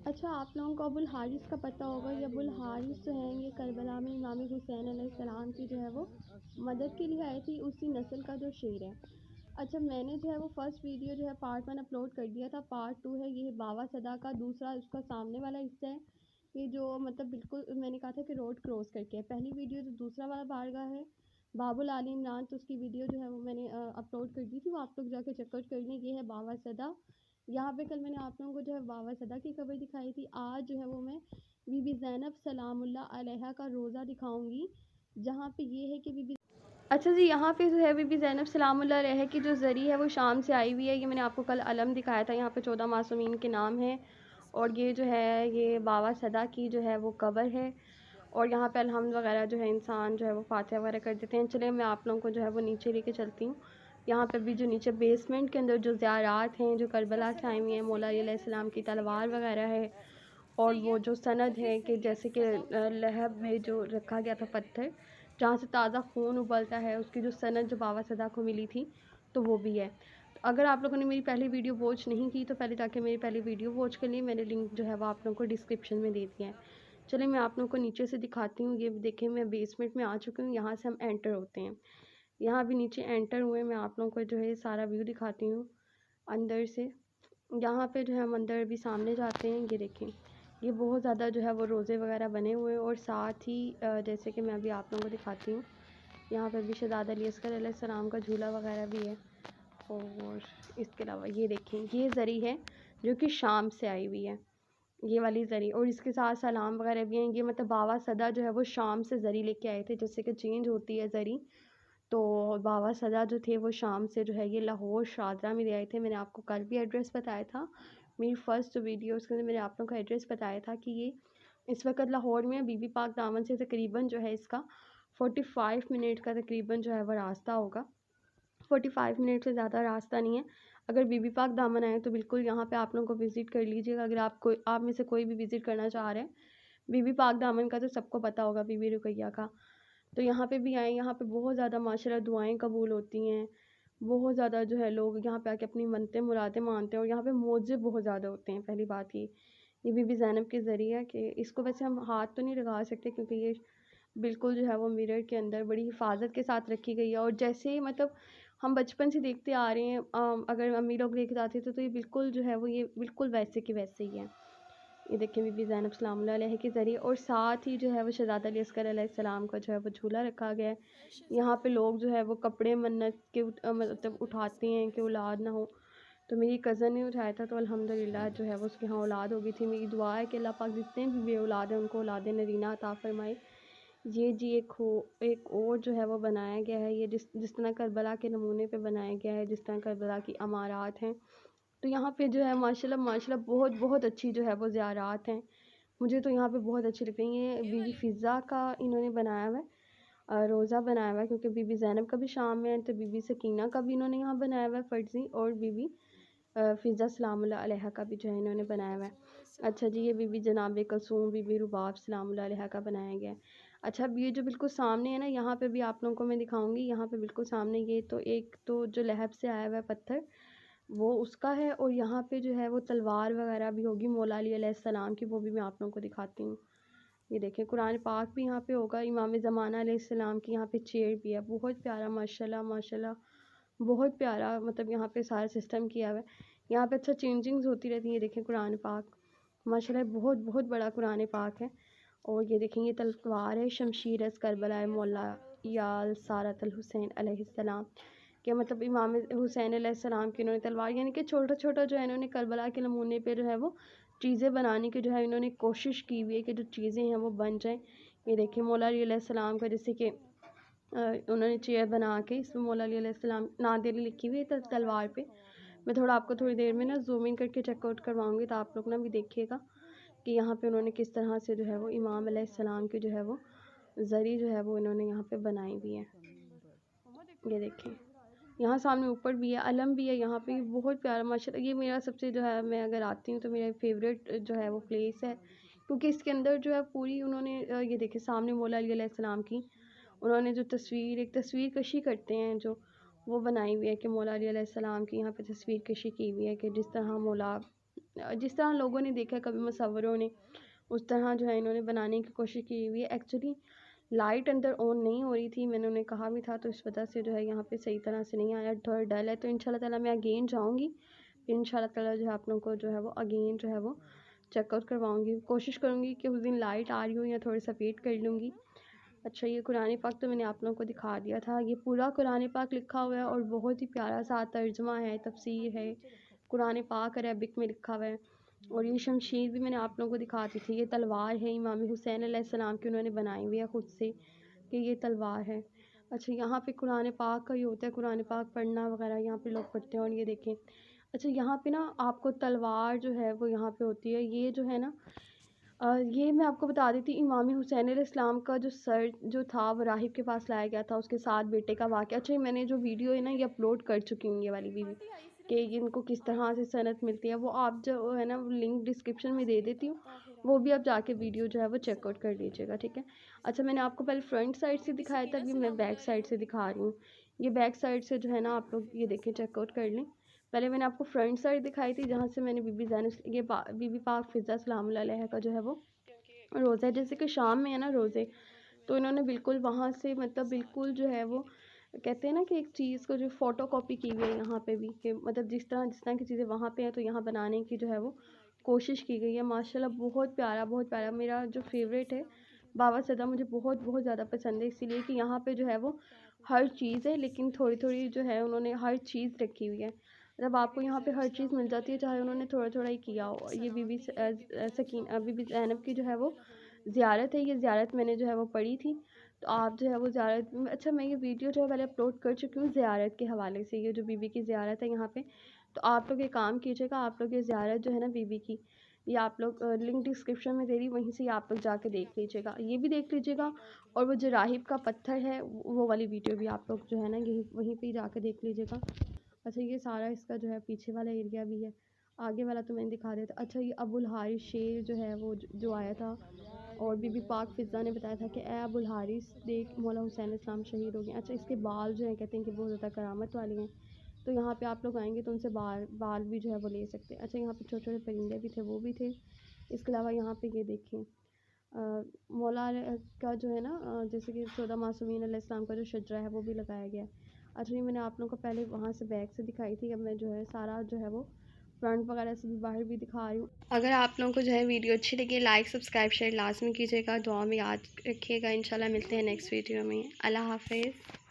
अच्छा, आप लोगों को अबुल हारिस का पता होगा। ये अबुल हारिस जो हैं ये करबला में इमाम हुसैन अलैहिस्सलाम की जो है वो मदद के लिए आए थे, उसी नस्ल का जो शेर है। अच्छा, मैंने जो है वो फर्स्ट वीडियो जो है पार्ट 1 अपलोड कर दिया था। पार्ट 2 है ये बाबा सदा का, दूसरा उसका सामने वाला हिस्सा है ये जो मतलब बिल्कुल मैंने कहा था कि रोड क्रॉस करके है। पहली वीडियो जो दूसरा वाला बारगाह है बाबुल आली इमरान, तो उसकी वीडियो जो है वो मैंने अपलोड कर दी थी, वो आप लोग जाके चेकआउट कर लें। ये है बाबा सदा। यहाँ पे कल मैंने आप लोगों को जो है बाबा सदा की खबर दिखाई थी। आज जो है वो मैं बीबी ज़ैनब सलामुल्लाह अलैहा का रोज़ा दिखाऊंगी, जहाँ पे ये है कि बीबी अच्छा जी, यहाँ पे जो है बीबी ज़ैनब सलामुल्लाह अलैहा की जो ज़री है वो शाम से आई हुई है। ये मैंने आपको कल अलम दिखाया था। यहाँ पे 14 मासूमीन के नाम हैं और ये जो है ये बाबा सदा की जो है वो कब्र है। और यहाँ पे अल्हम्द वगैरह जो है इंसान जो है वो फातिहा वगैरह कर देते हैं। चलिए मैं आप लोगों को जो है वो नीचे लेके चलती हूँ। यहाँ पे भी जो नीचे बेसमेंट के अंदर जो ज़ियारात हैं जो करबला से आई हुई हैं, मौला अली अलैहिस्सलाम की तलवार वगैरह है और वो जो सनद है कि जैसे कि लहब में जो रखा गया था पत्थर जहाँ से ताज़ा खून उबलता है, उसकी जो सनद जो बाबा सदा को मिली थी, तो वो भी है। तो अगर आप लोगों ने मेरी पहली वीडियो वॉच नहीं की तो पहले जाके मेरी पहली वीडियो वॉच कर ली। मैंने लिंक जो है वो आप लोगों को डिस्क्रिप्शन में दे दिया है। चलिए मैं आप लोगों को नीचे से दिखाती हूँ। ये देखें मैं बेसमेंट में आ चुकी हूँ, यहाँ से हम एंटर होते हैं। यहाँ अभी नीचे एंटर हुए, मैं आप लोगों को जो है सारा व्यू दिखाती हूँ अंदर से। यहाँ पे जो है हम अंदर भी सामने जाते हैं। ये देखें ये बहुत ज़्यादा जो है वो रोज़े वगैरह बने हुए हैं और साथ ही जैसे कि मैं अभी आप लोगों को दिखाती हूँ, यहाँ पे भी शहज़ादा अली अस्कर अलैहिस्सलाम का झूला वगैरह भी है। और इसके अलावा ये देखें ये ज़री है जो कि शाम से आई हुई है, ये वाली ज़री, और इसके साथ सलाम वगैरह भी हैं। ये मतलब बाबा सदा जो है वो शाम से ज़री लेके आए थे, जैसे कि चेंज होती है ज़री। तो बाबा सदा जो थे वो शाम से जो है ये लाहौर शादरा में ले आए थे। मैंने आपको कल भी एड्रेस बताया था मेरी फ़र्स्ट वीडियो, उसके अंदर मैंने आप लोगों को एड्रेस बताया था कि ये इस वक्त लाहौर में बीबी पाक दामन से तकरीबन जो है इसका 45 मिनट का तकरीबन जो है वो रास्ता होगा। 45 मिनट से ज़्यादा रास्ता नहीं है। अगर बीबी पाक दामन आए तो बिल्कुल यहाँ पे आप लोगों को विज़िट कर लीजिएगा। अगर आप में से कोई भी विज़िट करना चाह रहे हैं बीबी पाक दामन का, तो सबको पता होगा बीबी रुकैया का, तो यहाँ पे भी आएँ। यहाँ पे बहुत ज़्यादा माशाल्लाह दुआएं कबूल होती हैं। बहुत ज़्यादा जो है लोग यहाँ पे आके अपनी मन्नतें मुरादें मानते हैं और यहाँ पे मौजे बहुत ज़्यादा होते हैं। पहली बात ये बीबी ज़ैनब के ज़रिए कि इसको वैसे हम हाथ तो नहीं लगा सकते क्योंकि ये बिल्कुल जो है वो मिरर के अंदर बड़ी हिफाजत के साथ रखी गई है। और जैसे ही मतलब हम बचपन से देखते आ रहे हैं, अगर अम्मी लोग लेके जाते थे तो ये बिल्कुल जो है वो ये बिल्कुल वैसे के वैसे ही है। ये देखिए बीबी ज़ैनब सलामुल्लाह अलैहा के ज़रिए, और साथ ही जो है वो शहज़ादा अली अस्कर अलैहिस्सलाम का जो है वो झूला रखा गया है। यहाँ पे लोग जो है वो कपड़े मन्नत के मतलब उठाते हैं कि औलाद ना हो। तो मेरी कज़न ने उठाया था, तो अल्हम्दुलिल्लाह जो है वो उसके यहाँ औलाद हो गई थी। मेरी दुआ है कि अल्लाह पाक जितने भी बेऔलाद हैं उनको औलाद नरीना अता फ़रमाए। ये जी एक और जो है वो बनाया गया है, ये जिस तरह करबला के नमूने पे बनाया गया है, जिस तरह करबला की अमारात हैं। तो यहाँ पे जो है माशाल्लाह माशाल्लाह बहुत बहुत अच्छी जो है वो ज़ियारात हैं। मुझे तो यहाँ पे बहुत अच्छी लगती हैं। ये बीबी फ़िज़ा का इन्होंने बनाया हुआ है, रोज़ा बनाया हुआ है, क्योंकि बीबी ज़ैनब का भी शाम में है, तो बीबी सकीना का भी इन्होंने यहाँ बनाया हुआ है फ़र्ज़ी, और बीबी फ़िज़ा सलामुल्लाह अलैहा का भी जो है इन्होंने बनाया हुआ है। अच्छा जी, ये बीबी जनाब कसूम बीबी रुबाब सलामुल्लाह अलैहा का बनाया गया है। अच्छा, अब ये जो बिल्कुल सामने है ना, यहाँ पे भी आप लोगों को मैं दिखाऊंगी। यहाँ पे बिल्कुल सामने ये तो एक तो जो लहब से आया हुआ है पत्थर वो उसका है, और यहाँ पे जो है वो तलवार वगैरह भी होगी मौला अली अलैहिस्सलाम की, वो भी मैं आप लोगों को दिखाती हूँ। ये देखें कुरान पाक भी यहाँ पे होगा, इमाम ज़माना अलैहिस्सलाम की यहाँ पे चेयर भी है। बहुत प्यारा माशाल्लाह माशाल्लाह, बहुत प्यारा मतलब यहाँ पे सारा सिस्टम किया हुआ है। यहाँ पे अच्छा चेंजिंग्स होती रहती हैं। ये देखें कुरान पाक माशाल्लाह बहुत बहुत बड़ा कुरान पाक है। और ये देखें ये तलवार है शमशीर करबला मौला याल सारतल हुसैन अलैहिस्सलाम के, मतलब इमाम हुसैन अलैहिस्सलाम की इन्होंने तलवार, यानी कि छोटा छोटा जो है इन्होंने करबला के नमूने पे जो है वो चीज़ें बनाने की जो है इन्होंने कोशिश की हुई है कि जो चीज़ें हैं वो बन जाएं। ये देखिए मौला अली अलैहिस्सलाम का, जैसे कि उन्होंने चेयर बना के इसमें मौला अली अलैहिस्सलाम नादिर लिखी हुई है तलवार पे। मैं थोड़ा आपको थोड़ी देर में ना जूम इन करके चेकआउट करवाऊँगी, तो आप लोग ना भी देखिएगा कि यहाँ पे उन्होंने किस तरह से जो है वो इमाम अलैहिस्सलाम की जो है वो ज़री जो है वो इन्होंने यहाँ पे बनाई हुई है। ये देखें यहाँ सामने ऊपर भी है, अलम भी है यहाँ पे, बहुत प्यारा माशाल्लाह। ये मेरा सबसे जो है, मैं अगर आती हूँ तो मेरा फेवरेट जो है वो प्लेस है, क्योंकि इसके अंदर जो है पूरी उन्होंने ये देखें सामने मौला अली अलैहिस्सलाम की उन्होंने जो एक तस्वीर कशी करते हैं जो वो बनाई हुई है कि मौला अली अलैहिस्सलाम की यहाँ पे तस्वीर कशी की हुई है कि जिस तरह मौला जिस तरह लोगों ने देखा कभी मुसव्वरों ने, उस तरह जो है इन्होंने बनाने की कोशिश की हुई है। एक्चुअली लाइट अंदर ऑन नहीं हो रही थी, मैंने उन्हें कहा भी था, तो इस वजह से जो है यहाँ पे सही तरह से नहीं आया, थोड़ा डल है। तो इंशाल्लाह ताला मैं अगेन जाऊँगी, फिर इंशाल्लाह ताला जो है आप लोगों को जो है वो अगेन जो है वो चेकआउट करवाऊँगी। कोशिश करूँगी कि उस दिन लाइट आ रही हो या थोड़ा सा वेट कर लूँगी। अच्छा, ये कुरान पाक तो मैंने आप लोगों को दिखा दिया था। ये पूरा कुरान पाक लिखा हुआ है और बहुत ही प्यारा सा तर्जमा है, तफसीर है। कुरान पाक अरबिक में लिखा हुआ है। और ये शमशीर भी मैंने आप लोगों को दिखाती थी। ये तलवार है, इमाम हुसैन अलैहिस्सलाम की उन्होंने बनाई हुई है खुद से कि ये तलवार है। अच्छा, यहाँ पे कुरान पाक का ये होता है, कुरान पाक पढ़ना वगैरह यहाँ पे लोग पढ़ते हैं। और ये देखें, अच्छा यहाँ पे ना आपको तलवार जो है वो यहाँ पे होती है। ये जो है ना ये मैं आपको बता देती, इमाम हुसैन अलैहिस्सलाम का जो सर जो था वो राहिब के पास लाया गया था, उसके साथ बेटे का वाक़या। अच्छा, मैंने जो वीडियो है ना ये अपलोड कर चुकी हूँ, ये वाली वीडियो कि इनको किस तरह से सनत मिलती है, वो आप जो है ना लिंक डिस्क्रिप्शन में दे देती हूँ, वो भी आप जाके वीडियो जो है वो चेकआउट कर लीजिएगा, ठीक है। अच्छा, मैंने आपको पहले फ्रंट साइड से दिखाया था, अभी मैं बैक साइड से दिखा रही हूँ। ये बैक साइड से जो है ना आप लोग ये देखें, चेकआउट कर लें। पहले मैंने आपको फ्रंट साइड दिखाई थी, जहाँ से मैंने बीबी ज़ैनब ये बीबी पाक फ़िज़ा सलाम अलैहा का जो है वो रोज़ा है। जैसे कि शाम में है ना रोज़े, तो इन्होंने बिल्कुल वहाँ से मतलब बिल्कुल जो है वो कहते हैं ना कि एक चीज़ को जो फ़ोटो कॉपी की हुई है यहाँ पे भी, कि मतलब जिस तरह की चीज़ें वहाँ पे हैं तो यहाँ बनाने की जो है वो कोशिश की गई है। माशाल्लाह बहुत प्यारा, बहुत प्यारा। मेरा जो फेवरेट है बाबा सदा, मुझे बहुत बहुत ज़्यादा पसंद है, इसीलिए कि यहाँ पे जो है वो हर चीज़ है, लेकिन थोड़ी थोड़ी जो है उन्होंने हर चीज़ रखी हुई है। मतलब आपको यहाँ पे हर चीज़ मिल जाती है, चाहे उन्होंने थोड़ा थोड़ा ही किया हो। ये बीबी बीबी ज़ैनब की जो है वो ज़ियारत है, ये ज़ियारत मैंने जो है वो पढ़ी थी। तो आप जो है वो ज़ियारत, अच्छा मैं ये वीडियो जो है पहले अपलोड कर चुकी हूँ ज़ियारत के हवाले से, ये जो बीबी की ज़ियारत है यहाँ पे। तो आप लोग ये काम कीजिएगा, आप लोग ये ज़ियारत जो है ना बीबी की, ये आप लोग लिंक डिस्क्रिप्शन में दे दी, वहीं से आप लोग जाके देख लीजिएगा, ये भी देख लीजिएगा। और वो जो राहिब का पत्थर है वो वाली वीडियो भी आप लोग जो है ना यही वहीं पर जाके देख लीजिएगा। अच्छा, ये सारा इसका जो है पीछे वाला एरिया भी है, आगे वाला तो मैंने दिखा दिया था। अच्छा, ये अबुल हारिस शेर जो है वो जो आया था, और बीबी पाक फ़िज़ा ने बताया था कि ए अबुल हारिस देख, मौला हुसैन इस्लाम शहीद हो गए। अच्छा, इसके बाल जो हैं कहते हैं कि बहुत ज़्यादा करामत वाली हैं, तो यहाँ पे आप लोग आएंगे तो उनसे बाल भी जो है वो ले सकते हैं। अच्छा, यहाँ पे छोटे छोटे परिंदे भी थे, वो भी थे। इसके अलावा यहाँ पे ये देखें मौला का जो है ना जैसे कि 14 मासूमीन अलैहिस्सलाम का जो शजरा है वो भी लगाया गया है। अच्छा, ये मैंने आप लोगों को पहले वहाँ से बैक से दिखाई थी, अब मैं जो है सारा जो है वो फ्रंट वगैरह से भी बाहर भी दिखा रही हूँ। अगर आप लोगों को जो है वीडियो अच्छी लगी, लाइक सब्सक्राइब शेयर लाजमी कीजिएगा, दुआ में याद रखिएगा। इंशाल्लाह मिलते हैं नेक्स्ट वीडियो में। अल्लाह हाफ़िज़।